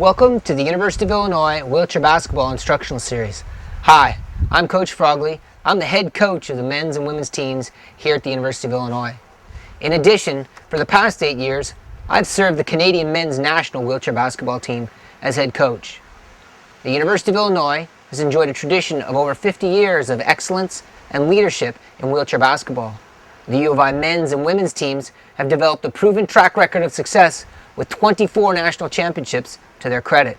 Welcome to the University of Illinois Wheelchair Basketball Instructional Series. Hi, I'm Coach Frogley. I'm the head coach of the men's and women's teams here at the University of Illinois. In addition, for the past 8 years, I've served the Canadian men's national wheelchair basketball team as head coach. The University of Illinois has enjoyed a tradition of over 50 years of excellence and leadership in wheelchair basketball. The U of I men's and women's teams have developed a proven track record of success with 24 national championships to their credit.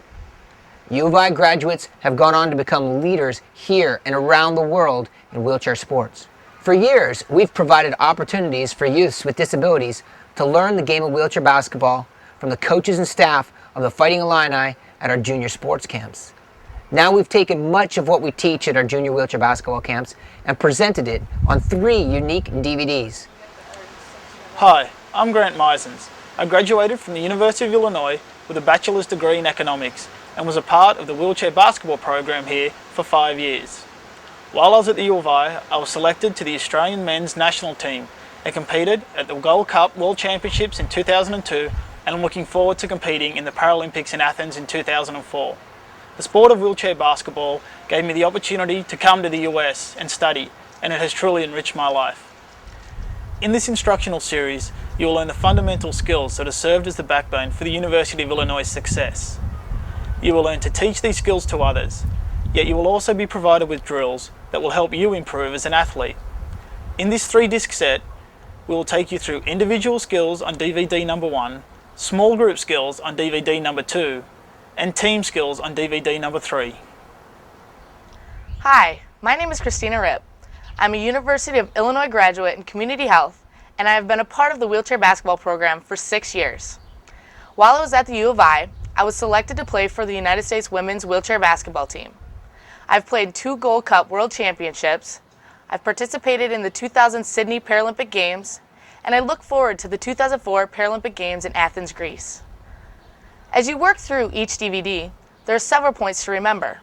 U of I graduates have gone on to become leaders here and around the world in wheelchair sports. For years, we've provided opportunities for youths with disabilities to learn the game of wheelchair basketball from the coaches and staff of the Fighting Illini at our junior sports camps. Now we've taken much of what we teach at our junior wheelchair basketball camps and presented it on 3 unique DVDs. Hi, I'm Grant Misens. I graduated from the University of Illinois with a bachelor's degree in economics and was a part of the wheelchair basketball program here for 5 years. While I was at the U of I was selected to the Australian men's national team and competed at the Gold Cup World Championships in 2002, and I'm looking forward to competing in the Paralympics in Athens in 2004. The sport of wheelchair basketball gave me the opportunity to come to the US and study, and it has truly enriched my life. In this instructional series, you will learn the fundamental skills that have served as the backbone for the University of Illinois' success. You will learn to teach these skills to others, yet you will also be provided with drills that will help you improve as an athlete. In this 3-disc set, we will take you through individual skills on DVD number 1, small group skills on DVD number 2, and team skills on DVD number 3. Hi, my name is Christina Ripp. I'm a University of Illinois graduate in community health, and I have been a part of the wheelchair basketball program for 6 years. While I was at the U of I was selected to play for the United States women's wheelchair basketball team. I've played 2 Gold Cup World Championships, I've participated in the 2000 Sydney Paralympic Games, and I look forward to the 2004 Paralympic Games in Athens, Greece. As you work through each DVD, there are several points to remember.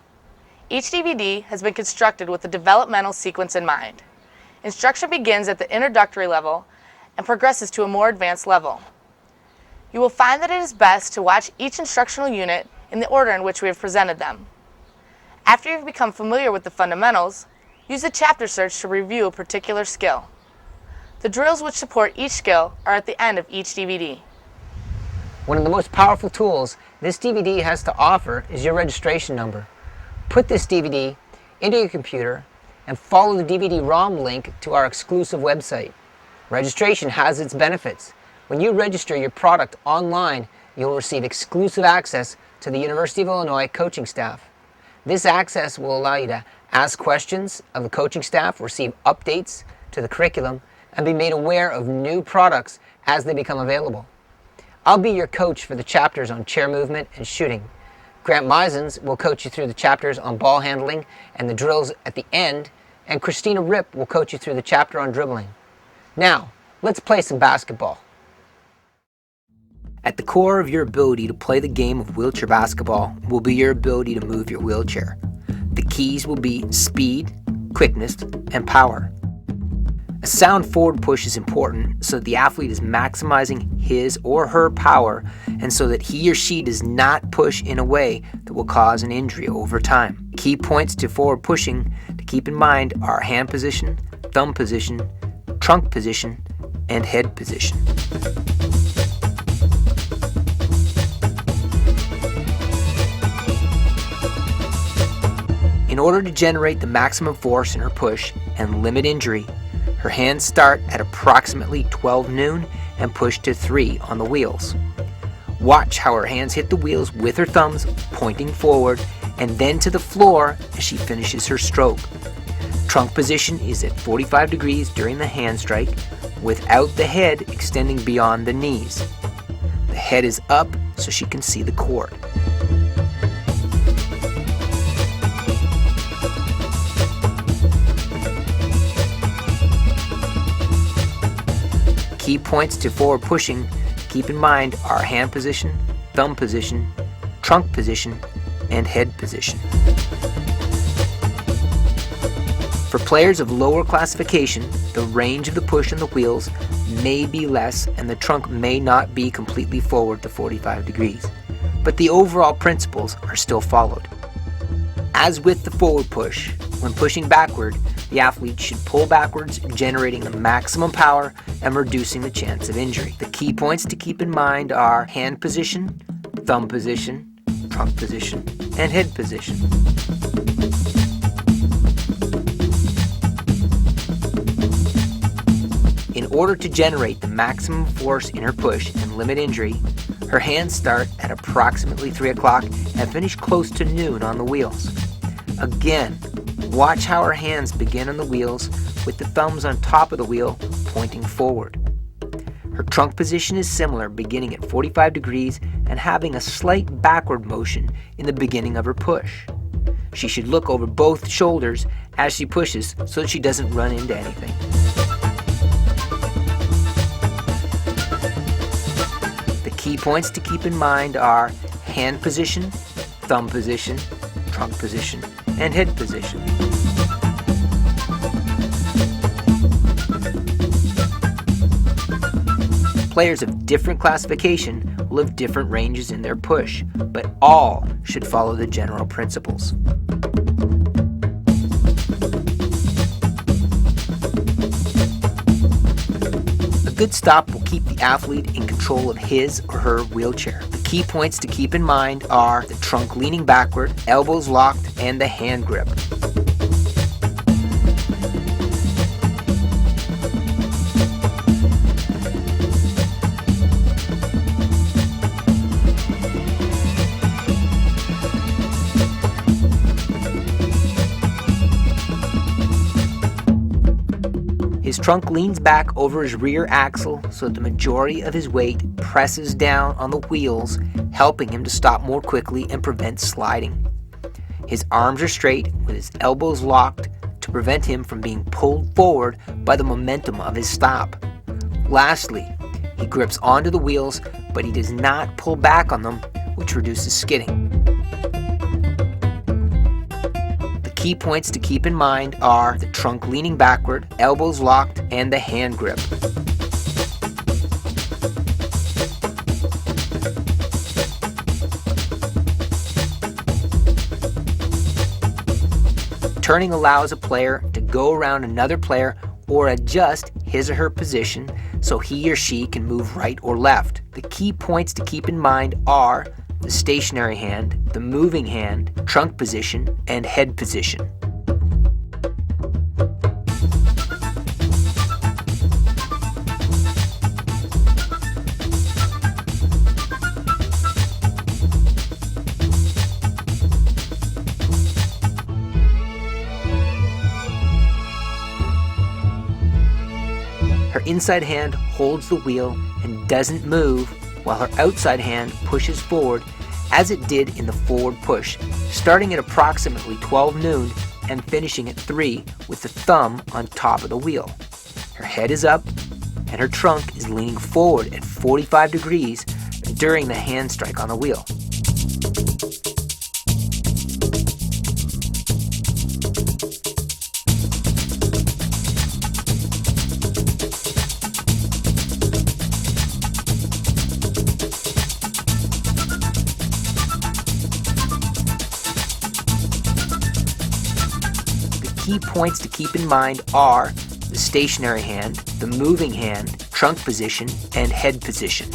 Each DVD has been constructed with a developmental sequence in mind. Instruction begins at the introductory level and progresses to a more advanced level. You will find that it is best to watch each instructional unit in the order in which we have presented them. After you've become familiar with the fundamentals, use the chapter search to review a particular skill. The drills which support each skill are at the end of each DVD. One of the most powerful tools this DVD has to offer is your registration number. Put this DVD into your computer and follow the DVD-ROM link to our exclusive website. Registration has its benefits. When you register your product online, you'll receive exclusive access to the University of Illinois coaching staff. This access will allow you to ask questions of the coaching staff, receive updates to the curriculum, and be made aware of new products as they become available. I'll be your coach for the chapters on chair movement and shooting. Grant Misens will coach you through the chapters on ball handling and the drills at the end, and Christina Ripp will coach you through the chapter on dribbling. Now, let's play some basketball. At the core of your ability to play the game of wheelchair basketball will be your ability to move your wheelchair. The keys will be speed, quickness, and power. A sound forward push is important so that the athlete is maximizing his or her power, and so that he or she does not push in a way that will cause an injury over time. Key points to forward pushing to keep in mind are hand position, thumb position, trunk position, and head position. In order to generate the maximum force in her push and limit injury, her hands start at approximately 12 noon and push to 3 on the wheels. Watch how her hands hit the wheels with her thumbs pointing forward and then to the floor as she finishes her stroke. Trunk position is at 45 degrees during the hand strike without the head extending beyond the knees. The head is up so she can see the court. Key points to forward pushing to keep in mind are hand position, thumb position, trunk position, and head position. For players of lower classification, the range of the push on the wheels may be less and the trunk may not be completely forward to 45 degrees. but the overall principles are still followed. As with the forward push, when pushing backward, the athlete should pull backwards, generating the maximum power and reducing the chance of injury. The key points to keep in mind are hand position, thumb position, trunk position, and head position. In order to generate the maximum force in her push and limit injury, her hands start at approximately 3 o'clock and finish close to noon on the wheels. Again, watch how her hands begin on the wheels with the thumbs on top of the wheel pointing forward. Her trunk position is similar, beginning at 45 degrees and having a slight backward motion in the beginning of her push. She should look over both shoulders as she pushes so that she doesn't run into anything. The key points to keep in mind are hand position, thumb position, trunk position, and head position. Players of different classification will have different ranges in their push, but all should follow the general principles. A good stop will keep the athlete in control of his or her wheelchair. The key points to keep in mind are the trunk leaning backward, elbows locked, and the hand grip. His trunk leans back over his rear axle so that the majority of his weight presses down on the wheels, helping him to stop more quickly and prevent sliding. His arms are straight with his elbows locked to prevent him from being pulled forward by the momentum of his stop. Lastly, he grips onto the wheels, but he does not pull back on them, which reduces skidding. Key points to keep in mind are the trunk leaning backward, elbows locked, and the hand grip. Turning allows a player to go around another player or adjust his or her position so he or she can move right or left. The key points to keep in mind are the stationary hand, the moving hand, trunk position, and head position. Her inside hand holds the wheel and doesn't move, while her outside hand pushes forward as it did in the forward push, starting at approximately 12 noon and finishing at 3 with the thumb on top of the wheel. Her head is up and her trunk is leaning forward at 45 degrees during the hand strike on the wheel. Key points to keep in mind are the stationary hand, the moving hand, trunk position, and head position.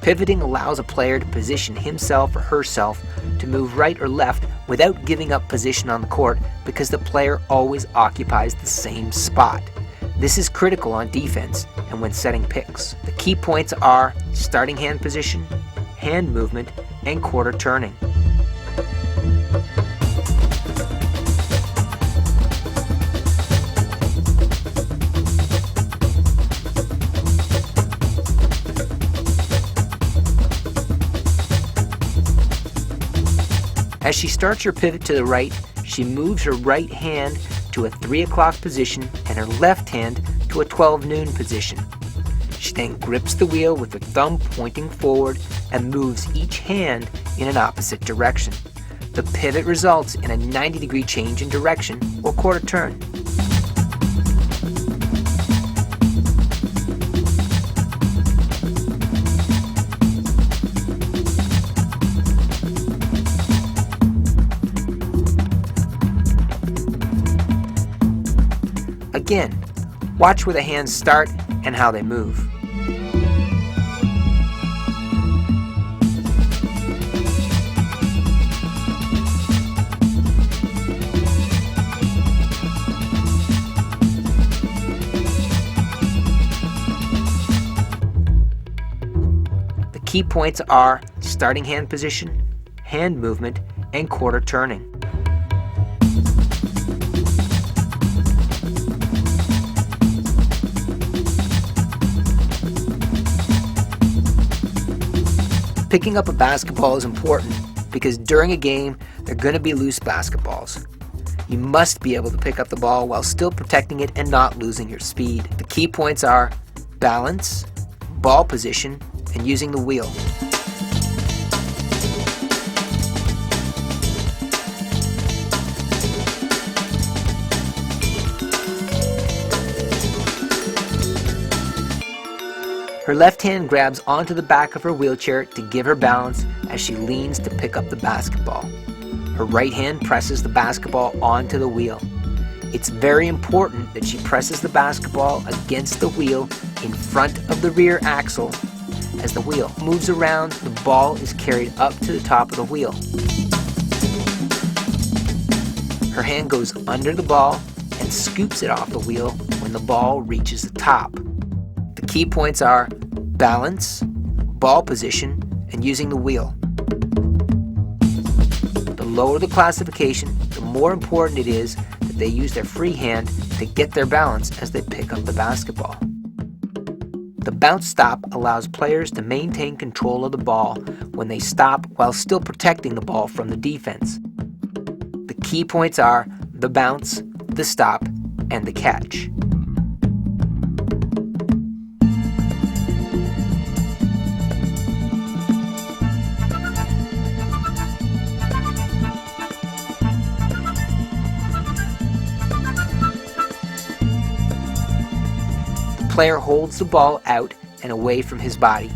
Pivoting allows a player to position himself or herself to move right or left without giving up position on the court because the player always occupies the same spot. This is critical on defense and when setting picks. The key points are starting hand position, hand movement, and quarter turning. As she starts her pivot to the right, she moves her right hand to a 3 o'clock position and her left hand to a 12 noon position. She Each then grips the wheel with their thumb pointing forward and moves each hand in an opposite direction. The pivot results in a 90-degree change in direction or quarter turn. Again, watch where the hands start and how they move. The key points are starting hand position, hand movement, and quarter turning. Picking up a basketball is important because during a game, there are going to be loose basketballs. You must be able to pick up the ball while still protecting it and not losing your speed. The key points are balance, ball position, and using the wheel. Her left hand grabs onto the back of her wheelchair to give her balance as she leans to pick up the basketball. Her right hand presses the basketball onto the wheel. It's very important that she presses the basketball against the wheel in front of the rear axle. As the wheel moves around, the ball is carried up to the top of the wheel. Her hand goes under the ball and scoops it off the wheel when the ball reaches the top. The key points are balance, ball position, and using the wheel. The lower the classification, the more important it is that they use their free hand to get their balance as they pick up the basketball. The bounce stop allows players to maintain control of the ball when they stop while still protecting the ball from the defense. The key points are the bounce, the stop, and the catch. The player holds the ball out and away from his body.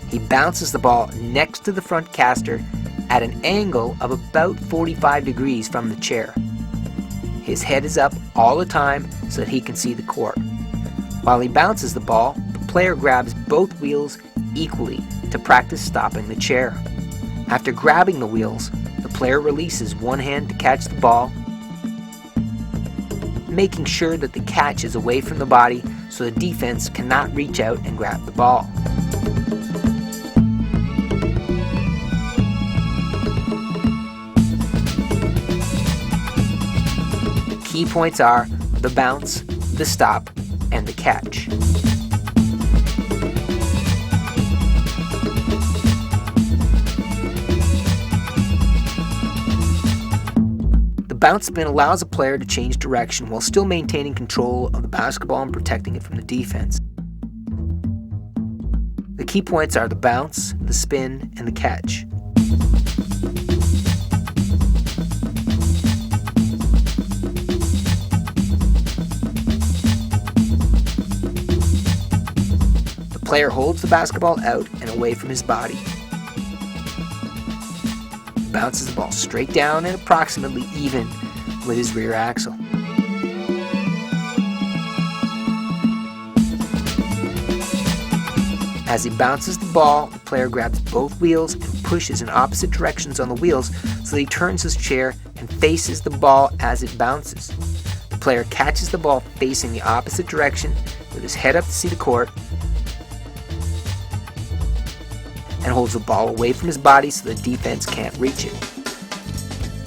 He bounces the ball next to the front caster at an angle of about 45 degrees from the chair. His head is up all the time so that he can see the court. While he bounces the ball, the player grabs both wheels equally to practice stopping the chair. After grabbing the wheels, the player releases one hand to catch the ball, making sure that the catch is away from the body so the defense cannot reach out and grab the ball. Key points are the bounce, the stop, and the catch. The bounce spin allows a player to change direction while still maintaining control of the basketball and protecting it from the defense. The key points are the bounce, the spin, and the catch. The player holds the basketball out and away from his body. Bounces the ball straight down and approximately even with his rear axle. As he bounces the ball, the player grabs both wheels and pushes in opposite directions on the wheels so that he turns his chair and faces the ball as it bounces. The player catches the ball facing the opposite direction with his head up to see the court and holds the ball away from his body so the defense can't reach it.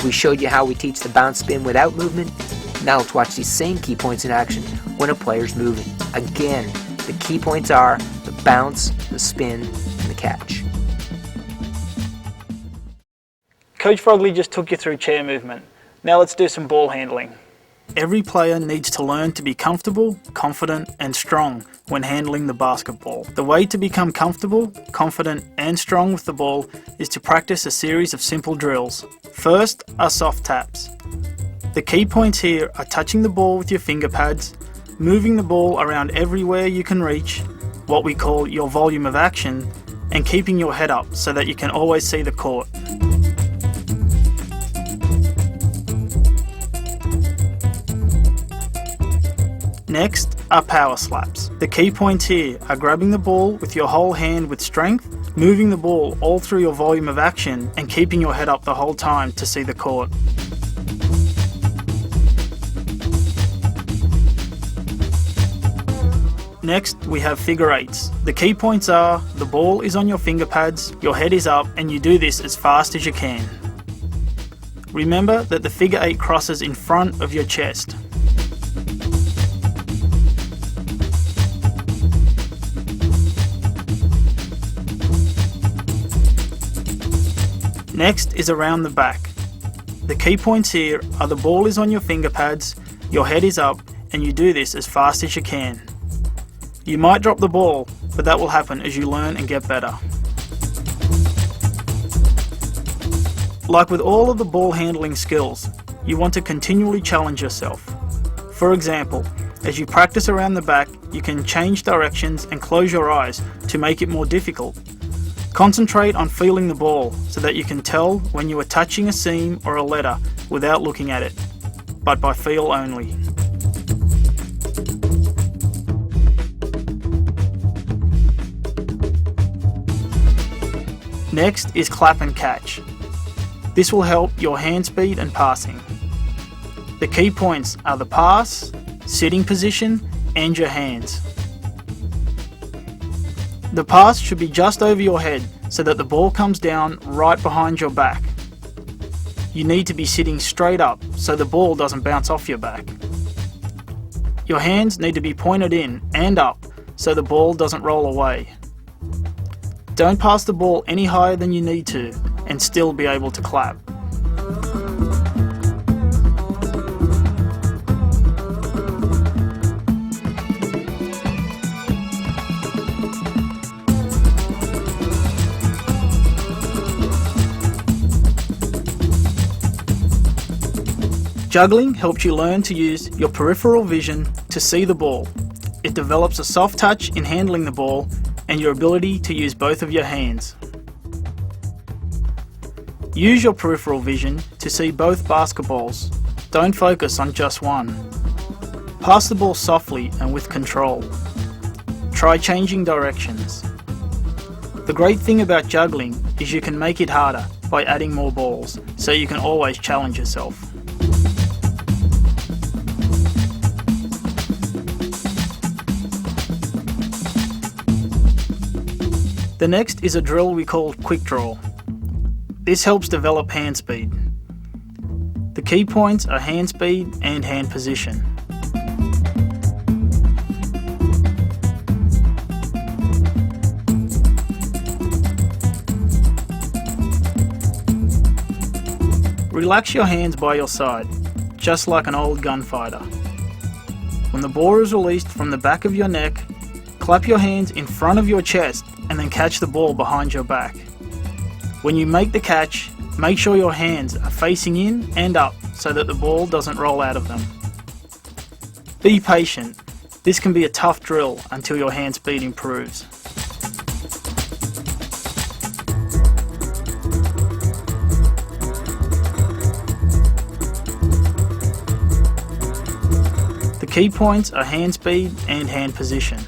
We showed you how we teach the bounce spin without movement. Now let's watch these same key points in action when a player's moving. Again, the key points are the bounce, the spin, and the catch. Coach Frogley just took you through chair movement. Now let's do some ball handling. every player needs to learn to be comfortable, confident, and strong when handling the basketball. The way to become comfortable, confident, and strong with the ball is to practice a series of simple drills. First are soft taps. The key points here are touching the ball with your finger pads, moving the ball around everywhere you can reach, what we call your volume of action, and keeping your head up so that you can always see the court. Next are power slaps. The key points here are grabbing the ball with your whole hand with strength, moving the ball all through your volume of action, and keeping your head up the whole time to see the court. Next, we have figure eights. The key points are the ball is on your finger pads, your head is up, and you do this as fast as you can. Remember that the figure eight crosses in front of your chest. Next is around the back. The key points here are the ball is on your finger pads, your head is up, and you do this as fast as you can. You might drop the ball, but that will happen as you learn and get better. Like with all of the ball handling skills, you want to continually challenge yourself. For example, as you practice around the back, you can change directions and close your eyes to make it more difficult. Concentrate on feeling the ball so that you can tell when you are touching a seam or a letter without looking at it, but by feel only. Next is clap and catch. This will help your hand speed and passing. The key points are the pass, sitting position, and your hands. The pass should be just over your head so that the ball comes down right behind your back. You need to be sitting straight up so the ball doesn't bounce off your back. Your hands need to be pointed in and up so the ball doesn't roll away. Don't pass the ball any higher than you need to and still be able to clap. Juggling helps you learn to use your peripheral vision to see the ball. It develops a soft touch in handling the ball and your ability to use both of your hands. Use your peripheral vision to see both basketballs. Don't focus on just one. Pass the ball softly and with control. Try changing directions. The great thing about juggling is you can make it harder by adding more balls, so you can always challenge yourself. The next is a drill we call quick draw. This helps develop hand speed. The key points are hand speed and hand position. Relax your hands by your side, just like an old gunfighter. When the ball is released from the back of your neck, clap your hands in front of your chest and then catch the ball behind your back. When you make the catch, make sure your hands are facing in and up so that the ball doesn't roll out of them. Be patient. This can be a tough drill until your hand speed improves. The key points are hand speed and hand position.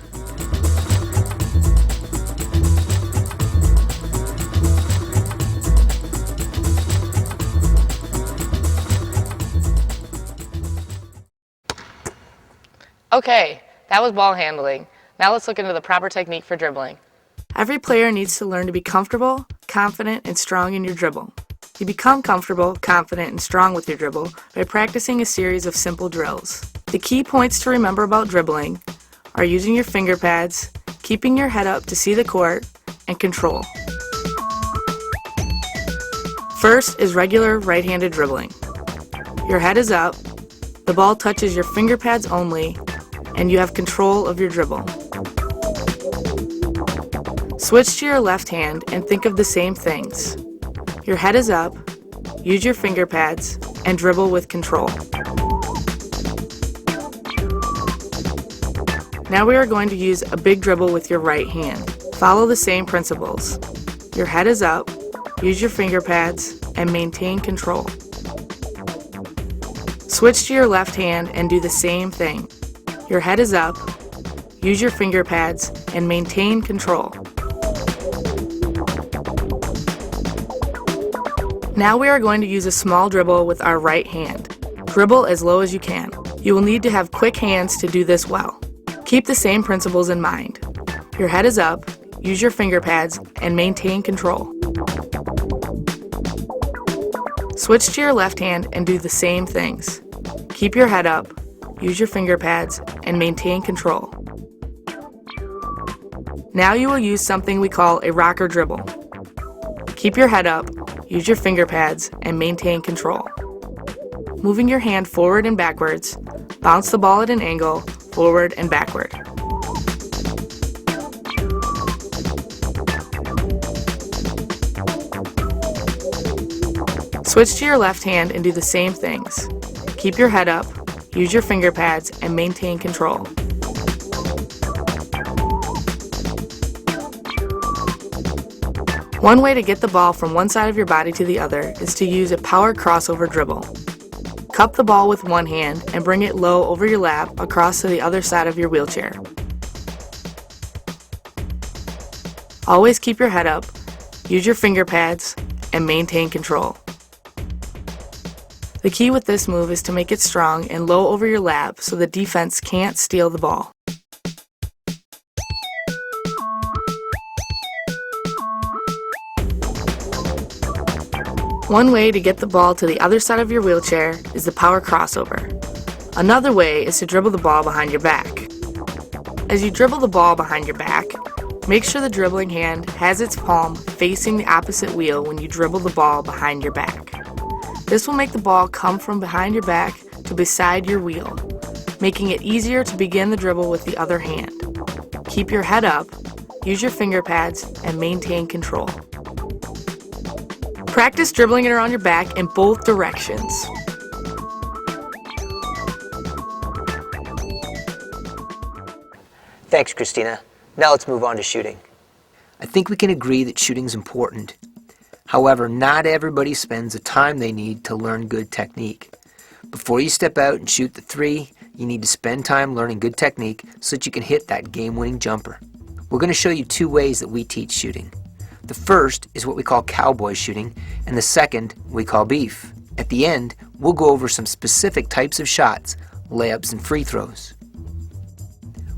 Okay, that was ball handling. Now let's look into the proper technique for dribbling. Every player needs to learn to be comfortable, confident, and strong in your dribble. You become comfortable, confident, and strong with your dribble by practicing a series of simple drills. The key points to remember about dribbling are using your finger pads, keeping your head up to see the court, and control. First is regular right-handed dribbling. Your head is up, The ball touches your finger pads only, and you have control of your dribble. Switch to your left hand and think of the same things. Your head is up, use your finger pads, and dribble with control. Now we are going to use a big dribble with your right hand. Follow the same principles. Your head is up, use your finger pads, and maintain control. Switch to your left hand and do the same thing. Your head is up, use your finger pads, and maintain control. Now we are going to use a small dribble with our right hand. Dribble as low as you can. You will need to have quick hands to do this well. Keep the same principles in mind. Your head is up, use your finger pads, and maintain control. Switch to your left hand and do the same things. Keep your head up, use your finger pads, and maintain control. Now you will use something we call a rocker dribble. Keep your head up, use your finger pads, and maintain control. Moving your hand forward and backwards, bounce the ball at an angle, forward and backward. Switch to your left hand and do the same things. Keep your head up, use your finger pads, and maintain control. One way to get the ball from one side of your body to the other is to use a power crossover dribble. Cup the ball with one hand and bring it low over your lap across to the other side of your wheelchair. Always keep your head up, use your finger pads, and maintain control. The key with this move is to make it strong and low over your lap so the defense can't steal the ball. One way to get the ball to the other side of your wheelchair is the power crossover. Another way is to dribble the ball behind your back. As you dribble the ball behind your back, make sure the dribbling hand has its palm facing the opposite wheel when you dribble the ball behind your back. This will make the ball come from behind your back to beside your wheel, making it easier to begin the dribble with the other hand. Keep your head up, use your finger pads, and maintain control. Practice dribbling it around your back in both directions. Thanks, Christina. Now let's move on to shooting. I think we can agree that shooting's important. However, not everybody spends the time they need to learn good technique. Before you step out and shoot the three, you need to spend time learning good technique so that you can hit that game-winning jumper. We're going to show you two ways that we teach shooting. The first is what we call cowboy shooting, and the second we call beef. At the end, we'll go over some specific types of shots, layups and free throws.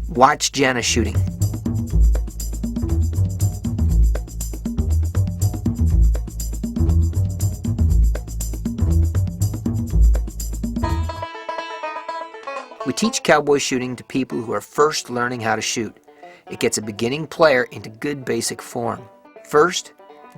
Watch Jana shooting. We teach cowboy shooting to people who are first learning how to shoot. It gets a beginning player into good basic form. First,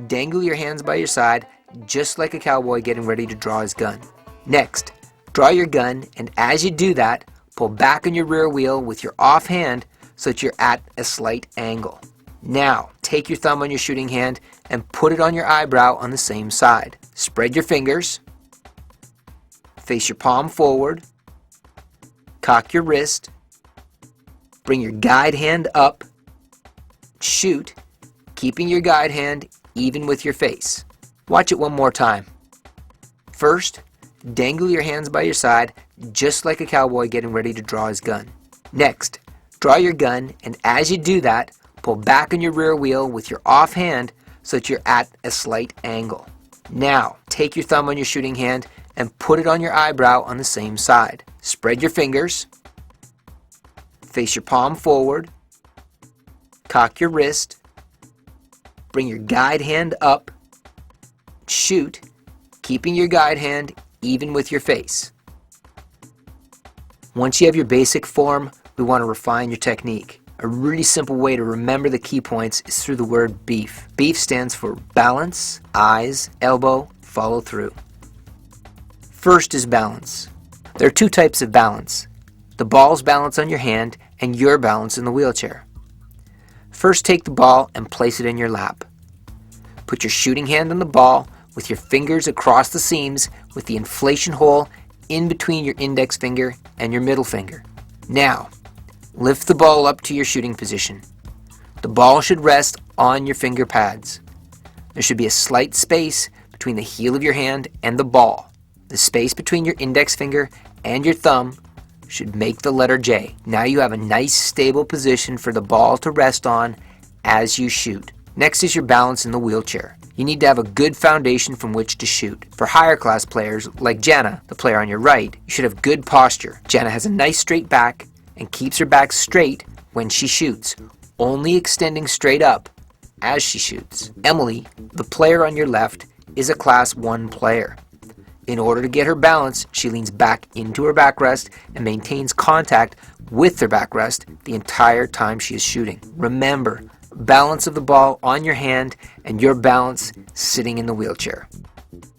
dangle your hands by your side, just like a cowboy getting ready to draw his gun. Next, draw your gun, and as you do that, pull back on your rear wheel with your off hand so that you're at a slight angle. Now, take your thumb on your shooting hand and put it on your eyebrow on the same side. Spread your fingers, face your palm forward, cock your wrist, bring your guide hand up, shoot, keeping your guide hand even with your face. Watch it one more time. First, dangle your hands by your side, just like a cowboy getting ready to draw his gun. Next, draw your gun, and as you do that, pull back on your rear wheel with your off hand so that you're at a slight angle. Now, take your thumb on your shooting hand and put it on your eyebrow on the same side. Spread your fingers, face your palm forward, cock your wrist, bring your guide hand up, shoot, keeping your guide hand even with your face. Once you have your basic form, we want to refine your technique. A really simple way to remember the key points is through the word beef. Beef stands for balance, eyes, elbow, follow through. First is balance. There are two types of balance: the ball's balance on your hand and your balance in the wheelchair. First, take the ball and place it in your lap. Put your shooting hand on the ball with your fingers across the seams with the inflation hole in between your index finger and your middle finger. Now, lift the ball up to your shooting position. The ball should rest on your finger pads. There should be a slight space between the heel of your hand and the ball. The space between your index finger and your thumb should make the letter J. Now you have a nice stable position for the ball to rest on as you shoot. Next is your balance in the wheelchair. You need to have a good foundation from which to shoot. For higher class players like Jana, the player on your right, you should have good posture. Jana has a nice straight back and keeps her back straight when she shoots, only extending straight up as she shoots. Emily, the player on your left, is a Class 1 player. In order to get her balance, she leans back into her backrest and maintains contact with her backrest the entire time she is shooting. Remember, balance of the ball on your hand and your balance sitting in the wheelchair.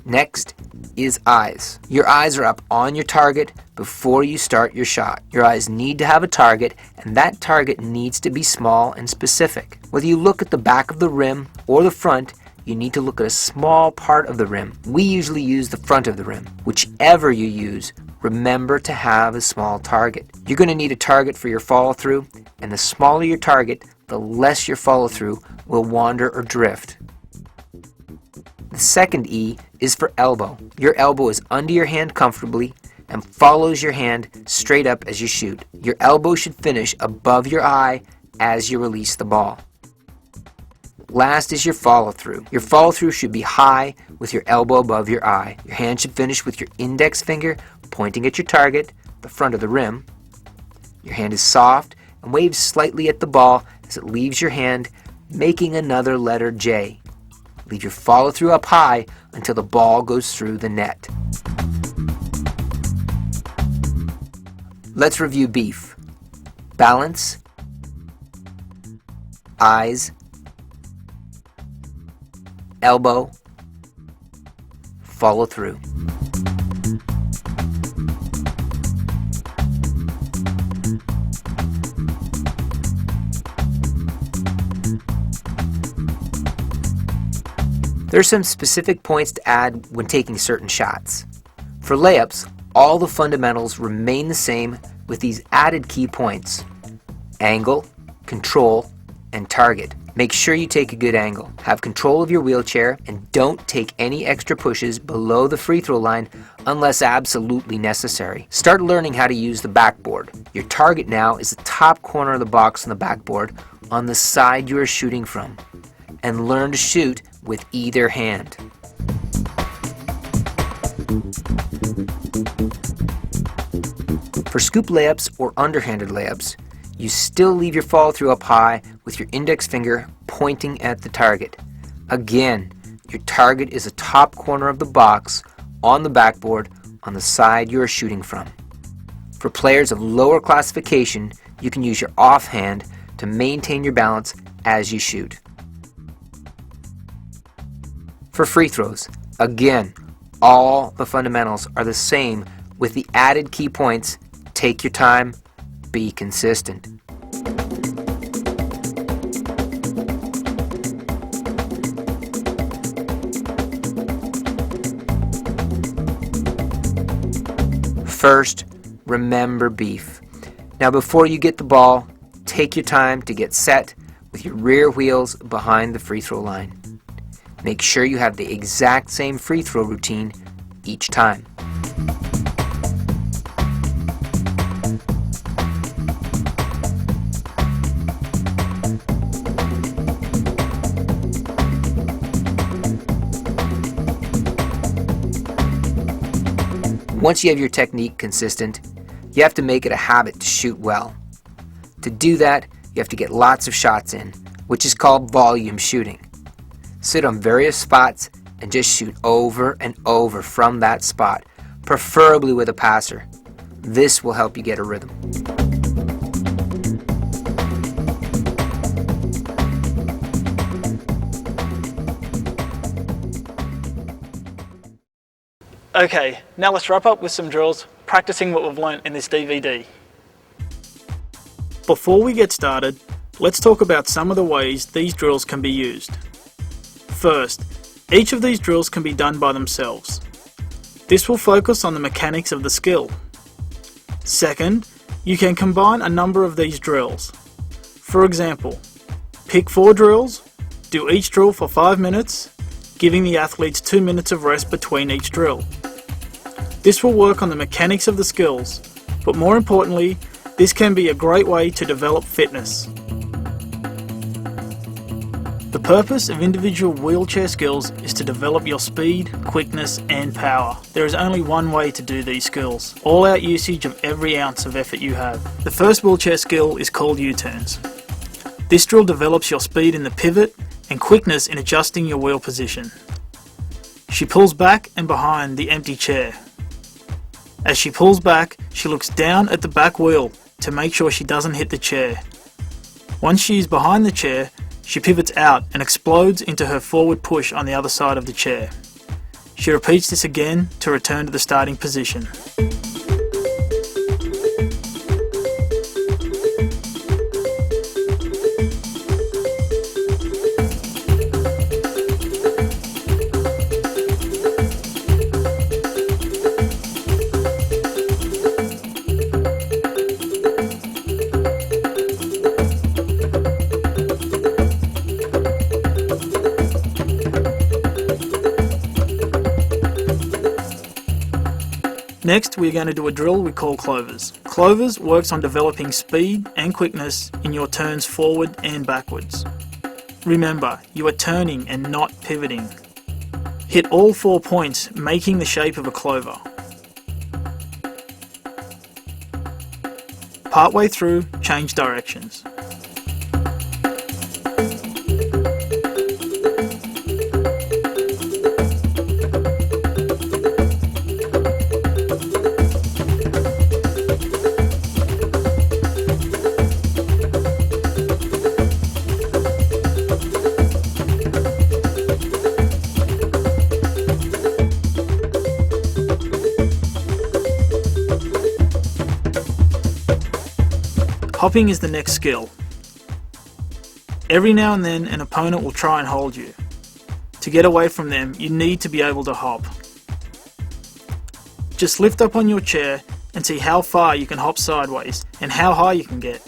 Next is eyes. Your eyes are up on your target before you start your shot. Your eyes need to have a target, and that target needs to be small and specific. Whether you look at the back of the rim or the front, you need to look at a small part of the rim. We usually use the front of the rim. Whichever you use, remember to have a small target. You're going to need a target for your follow-through, and the smaller your target, the less your follow-through will wander or drift. The second E is for elbow. Your elbow is under your hand comfortably and follows your hand straight up as you shoot. Your elbow should finish above your eye as you release the ball. Last is your follow-through. Your follow-through should be high with your elbow above your eye. Your hand should finish with your index finger pointing at your target, the front of the rim. Your hand is soft and waves slightly at the ball as it leaves your hand, making another letter J. Leave your follow-through up high until the ball goes through the net. Let's review beef. Balance, eyes, elbow, follow through. There are some specific points to add when taking certain shots. For layups, all the fundamentals remain the same with these added key points: angle, control, and target. Make sure you take a good angle. Have control of your wheelchair and don't take any extra pushes below the free throw line unless absolutely necessary. Start learning how to use the backboard. Your target now is the top corner of the box on the backboard on the side you are shooting from, and learn to shoot with either hand. For scoop layups or underhanded layups, you still leave your follow through up high with your index finger pointing at the target. Again, your target is the top corner of the box on the backboard on the side you are shooting from. For players of lower classification, you can use your offhand to maintain your balance as you shoot. For free throws, again, all the fundamentals are the same with the added key points: take your time, be consistent. First, remember beef. Now before you get the ball, take your time to get set with your rear wheels behind the free throw line. Make sure you have the exact same free throw routine each time. Once you have your technique consistent, you have to make it a habit to shoot well. To do that, you have to get lots of shots in, which is called volume shooting. Sit on various spots and just shoot over and over from that spot, preferably with a passer. This will help you get a rhythm. Okay, now let's wrap up with some drills practicing what we've learnt in this DVD. Before we get started, let's talk about some of the ways these drills can be used. First, each of these drills can be done by themselves. This will focus on the mechanics of the skill. Second, you can combine a number of these drills. For example, pick 4 drills, do each drill for 5 minutes, giving the athletes 2 minutes of rest between each drill. This will work on the mechanics of the skills, but more importantly, this can be a great way to develop fitness. The purpose of individual wheelchair skills is to develop your speed, quickness and power. There is only one way to do these skills, all out usage of every ounce of effort you have. The first wheelchair skill is called U-turns. This drill develops your speed in the pivot and quickness in adjusting your wheel position. She pulls back and behind the empty chair. As she pulls back, she looks down at the back wheel to make sure she doesn't hit the chair. Once she is behind the chair, she pivots out and explodes into her forward push on the other side of the chair. She repeats this again to return to the starting position. Next, we're going to do a drill we call clovers. Clovers works on developing speed and quickness in your turns forward and backwards. Remember, you are turning and not pivoting. Hit all 4 points, making the shape of a clover. Partway through, change directions. Hopping is the next skill. Every now and then an opponent will try and hold you. To get away from them, you need to be able to hop. Just lift up on your chair and see how far you can hop sideways and how high you can get.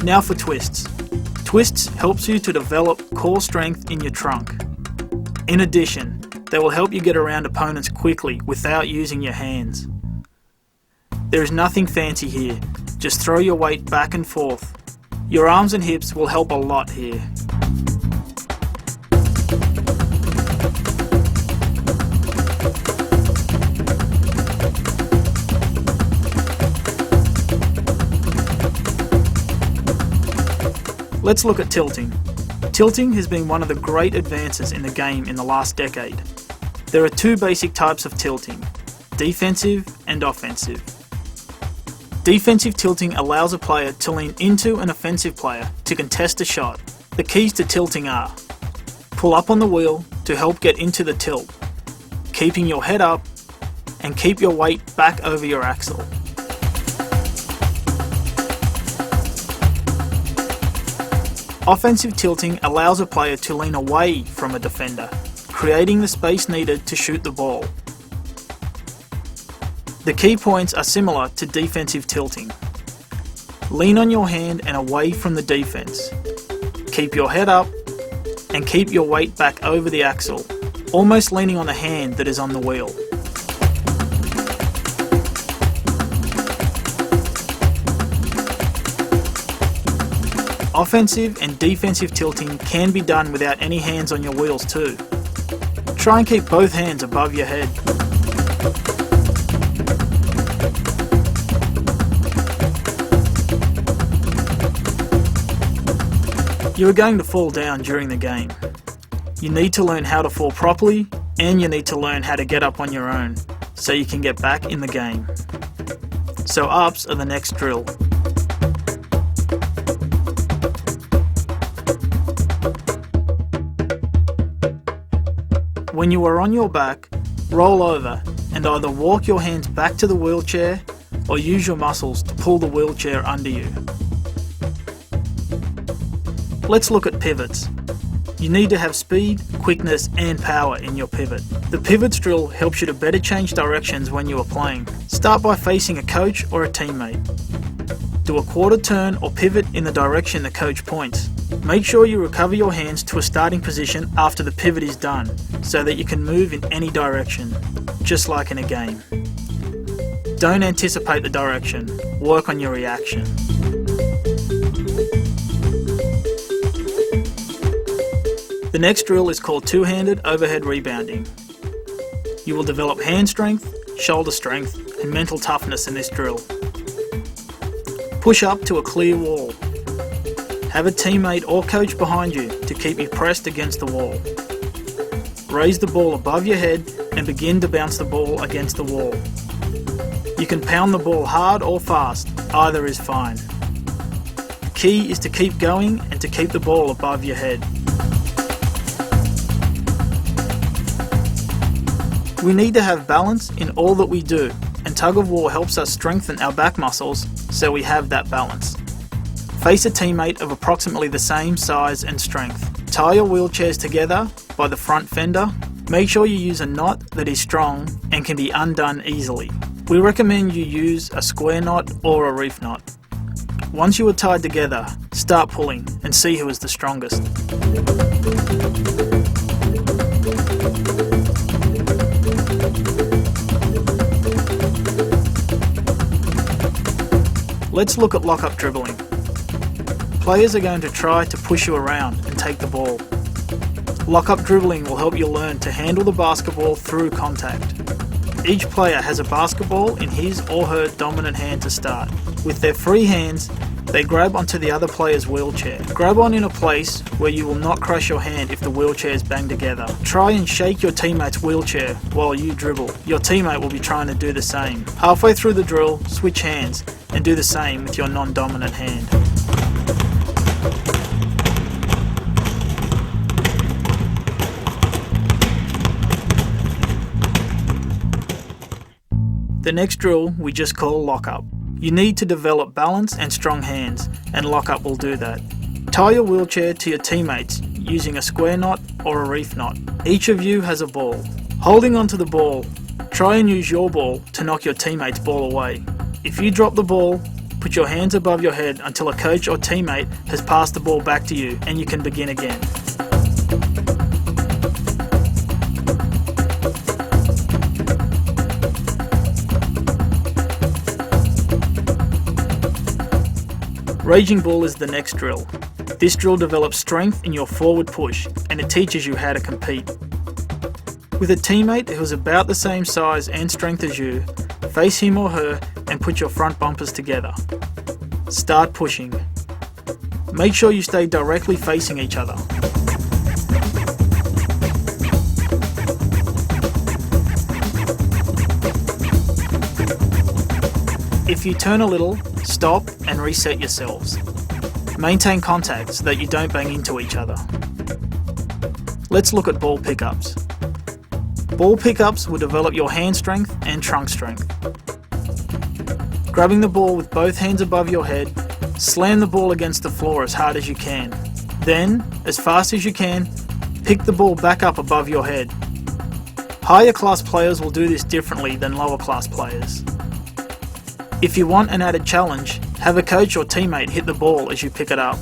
Now for twists. Twists helps you to develop core strength in your trunk. In addition, they will help you get around opponents quickly without using your hands. There is nothing fancy here, just throw your weight back and forth. Your arms and hips will help a lot here. Let's look at tilting. Tilting has been one of the great advances in the game in the last decade. There are 2 basic types of tilting, defensive and offensive. Defensive tilting allows a player to lean into an offensive player to contest a shot. The keys to tilting are: pull up on the wheel to help get into the tilt, keeping your head up, and keep your weight back over your axle. Offensive tilting allows a player to lean away from a defender, creating the space needed to shoot the ball. The key points are similar to defensive tilting. Lean on your hand and away from the defense. Keep your head up and keep your weight back over the axle, almost leaning on the hand that is on the wheel. Offensive and defensive tilting can be done without any hands on your wheels too. Try and keep both hands above your head. You are going to fall down during the game. You need to learn how to fall properly, and you need to learn how to get up on your own, so you can get back in the game. So ups are the next drill. When you are on your back, roll over and either walk your hands back to the wheelchair or use your muscles to pull the wheelchair under you. Let's look at pivots. You need to have speed, quickness and power in your pivot. The pivots drill helps you to better change directions when you are playing. Start by facing a coach or a teammate. Do a quarter turn or pivot in the direction the coach points. Make sure you recover your hands to a starting position after the pivot is done, so that you can move in any direction, just like in a game. Don't anticipate the direction, work on your reaction. The next drill is called two-handed overhead rebounding. You will develop hand strength, shoulder strength, and mental toughness in this drill. Push up to a clear wall. Have a teammate or coach behind you to keep you pressed against the wall. Raise the ball above your head and begin to bounce the ball against the wall. You can pound the ball hard or fast, either is fine. The key is to keep going and to keep the ball above your head. We need to have balance in all that we do, and tug of war helps us strengthen our back muscles so we have that balance. Face a teammate of approximately the same size and strength. Tie your wheelchairs together by the front fender. Make sure you use a knot that is strong and can be undone easily. We recommend you use a square knot or a reef knot. Once you are tied together, start pulling and see who is the strongest. Let's look at lock-up dribbling. Players are going to try to push you around and take the ball. Lock-up dribbling will help you learn to handle the basketball through contact. Each player has a basketball in his or her dominant hand to start. With their free hands, they grab onto the other player's wheelchair. Grab on in a place where you will not crush your hand if the wheelchairs bang together. Try and shake your teammate's wheelchair while you dribble. Your teammate will be trying to do the same. Halfway through the drill, switch hands and do the same with your non-dominant hand. The next drill we just call lock-up. You need to develop balance and strong hands, and lock-up will do that. Tie your wheelchair to your teammates using a square knot or a reef knot. Each of you has a ball. Holding onto the ball, try and use your ball to knock your teammate's ball away. If you drop the ball, put your hands above your head until a coach or teammate has passed the ball back to you and you can begin again. Raging Bull is the next drill. This drill develops strength in your forward push and it teaches you how to compete. With a teammate who is about the same size and strength as you, face him or her and put your front bumpers together. Start pushing. Make sure you stay directly facing each other. If you turn a little, stop and reset yourselves. Maintain contact so that you don't bang into each other. Let's look at ball pickups. Ball pickups will develop your hand strength and trunk strength. Grabbing the ball with both hands above your head, slam the ball against the floor as hard as you can. Then, as fast as you can, pick the ball back up above your head. Higher class players will do this differently than lower class players. If you want an added challenge, have a coach or teammate hit the ball as you pick it up.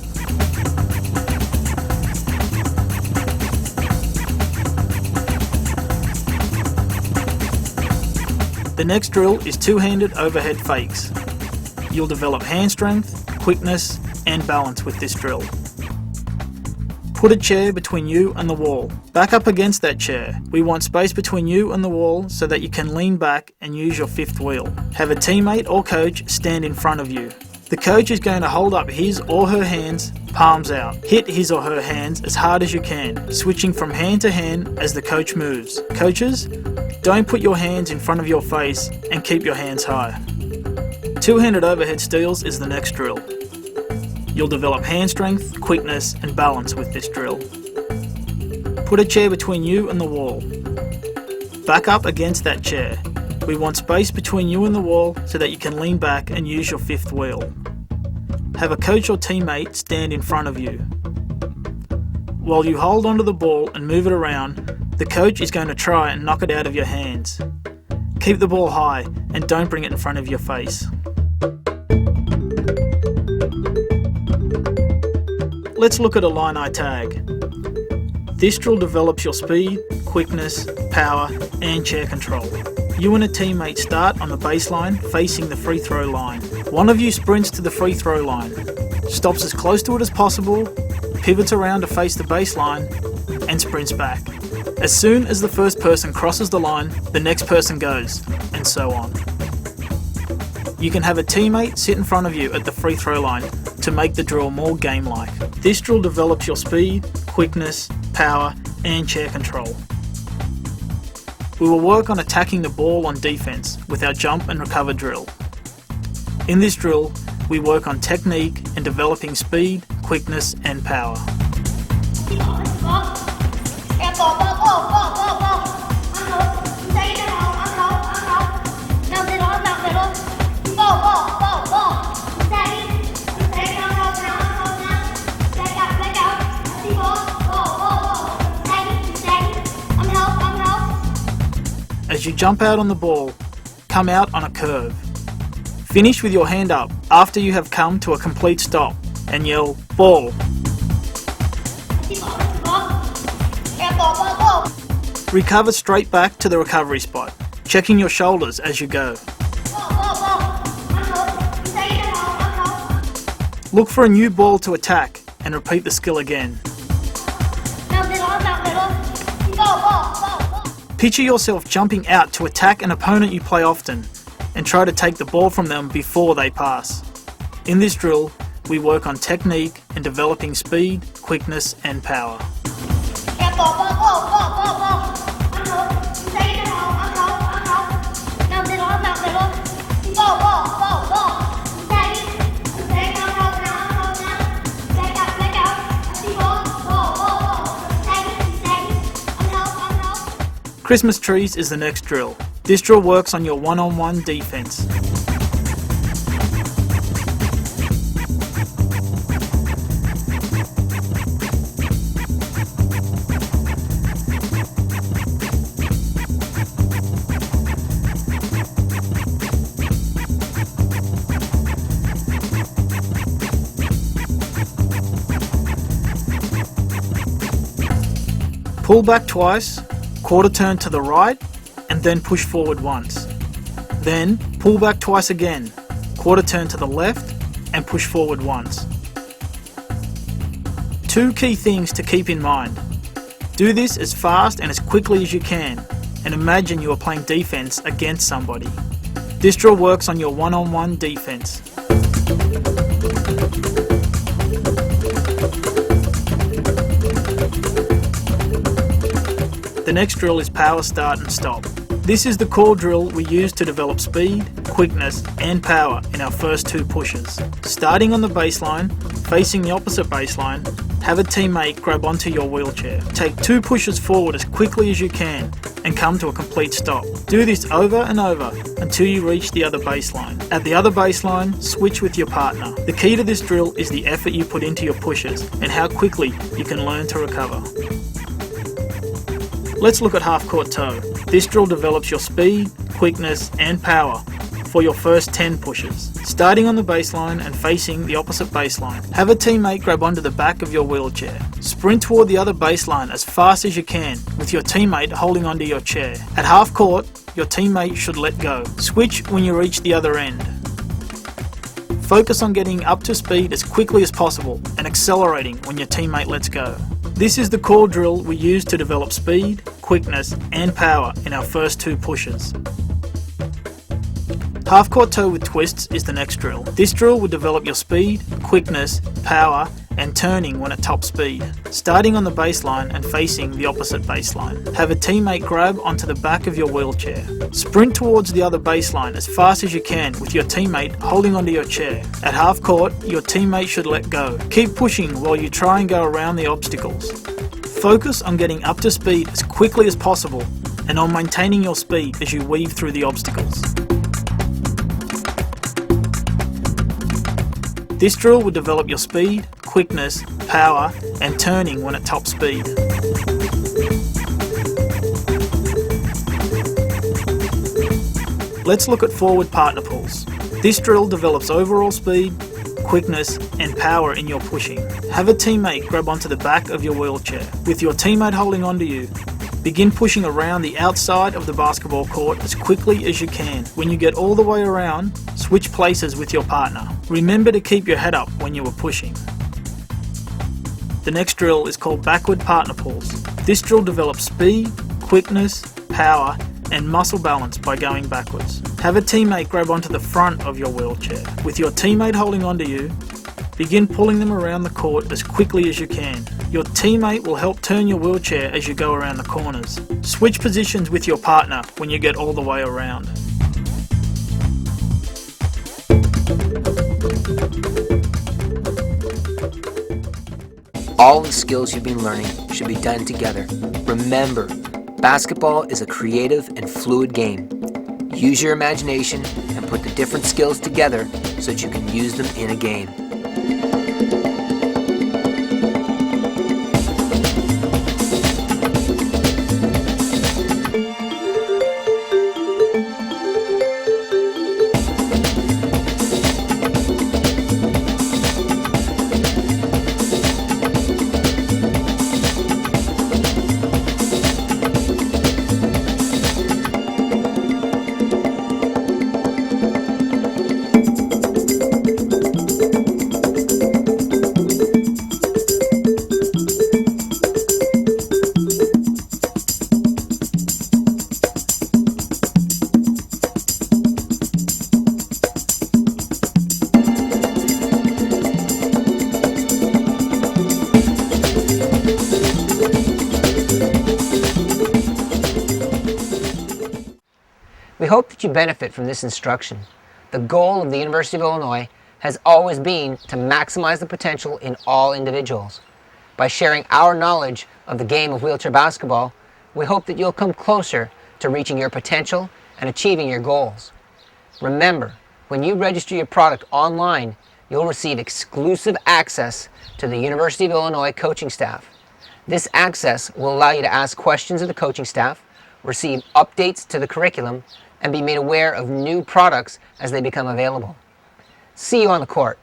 The next drill is two-handed overhead fakes. You'll develop hand strength, quickness, and balance with this drill. Put a chair between you and the wall. Back up against that chair. We want space between you and the wall so that you can lean back and use your fifth wheel. Have a teammate or coach stand in front of you. The coach is going to hold up his or her hands, palms out. Hit his or her hands as hard as you can, switching from hand to hand as the coach moves. Coaches, don't put your hands in front of your face and keep your hands high. Two-handed overhead steals is the next drill. You'll develop hand strength, quickness, and balance with this drill. Put a chair between you and the wall. Back up against that chair. We want space between you and the wall so that you can lean back and use your fifth wheel. Have a coach or teammate stand in front of you. While you hold onto the ball and move it around, the coach is going to try and knock it out of your hands. Keep the ball high and don't bring it in front of your face. Let's look at a line eye tag. This drill develops your speed, quickness, power and chair control. You and a teammate start on the baseline facing the free throw line. One of you sprints to the free throw line, stops as close to it as possible, pivots around to face the baseline and sprints back. As soon as the first person crosses the line, the next person goes, and so on. You can have a teammate sit in front of you at the free throw line to make the drill more game-like. This drill develops your speed, quickness, power, and chair control. We will work on attacking the ball on defense with our jump and recover drill. In this drill, we work on technique and developing speed, quickness, and power. As you jump out on the ball, come out on a curve. Finish with your hand up after you have come to a complete stop and yell, "Ball." Recover straight back to the recovery spot, checking your shoulders as you go. Look for a new ball to attack and repeat the skill again. Picture yourself jumping out to attack an opponent you play often and try to take the ball from them before they pass. In this drill, we work on technique and developing speed, quickness and power. Christmas trees is the next drill. This drill works on your one-on-one defense. Pull back twice, quarter turn to the right, and then push forward once. Then pull back twice again, quarter turn to the left, and push forward once. Two key things to keep in mind. Do this as fast and as quickly as you can, and imagine you are playing defense against somebody. This drill works on your one-on-one defense. The next drill is power start and stop. This is the core drill we use to develop speed, quickness and power in our first two pushes. Starting on the baseline, facing the opposite baseline, have a teammate grab onto your wheelchair. Take two pushes forward as quickly as you can and come to a complete stop. Do this over and over until you reach the other baseline. At the other baseline, switch with your partner. The key to this drill is the effort you put into your pushes and how quickly you can learn to recover. Let's look at half-court toe. This drill develops your speed, quickness and power for your first 10 pushes. Starting on the baseline and facing the opposite baseline, have a teammate grab onto the back of your wheelchair. Sprint toward the other baseline as fast as you can with your teammate holding onto your chair. At half-court, your teammate should let go. Switch when you reach the other end. Focus on getting up to speed as quickly as possible and accelerating when your teammate lets go. This is the core drill we use to develop speed, quickness and power in our first two pushes. Half-court toe with twists is the next drill. This drill will develop your speed, quickness, power and turning when at top speed. Starting on the baseline and facing the opposite baseline. Have a teammate grab onto the back of your wheelchair. Sprint towards the other baseline as fast as you can with your teammate holding onto your chair. At half court, your teammate should let go. Keep pushing while you try and go around the obstacles. Focus on getting up to speed as quickly as possible and on maintaining your speed as you weave through the obstacles. This drill will develop your speed, quickness, power, and turning when at top speed. Let's look at forward partner pulls. This drill develops overall speed, quickness, and power in your pushing. Have a teammate grab onto the back of your wheelchair. With your teammate holding onto you, begin pushing around the outside of the basketball court as quickly as you can. When you get all the way around, switch places with your partner. Remember to keep your head up when you are pushing. The next drill is called backward partner pulls. This drill develops speed, quickness, power, and muscle balance by going backwards. Have a teammate grab onto the front of your wheelchair. With your teammate holding onto you, begin pulling them around the court as quickly as you can. Your teammate will help turn your wheelchair as you go around the corners. Switch positions with your partner when you get all the way around. All the skills you've been learning should be done together. Remember, basketball is a creative and fluid game. Use your imagination and put the different skills together so that you can use them in a game. We hope that you benefit from this instruction. The goal of the University of Illinois has always been to maximize the potential in all individuals. By sharing our knowledge of the game of wheelchair basketball, we hope that you'll come closer to reaching your potential and achieving your goals. Remember, when you register your product online, you'll receive exclusive access to the University of Illinois coaching staff. This access will allow you to ask questions of the coaching staff, receive updates to the curriculum, and be made aware of new products as they become available. See you on the court.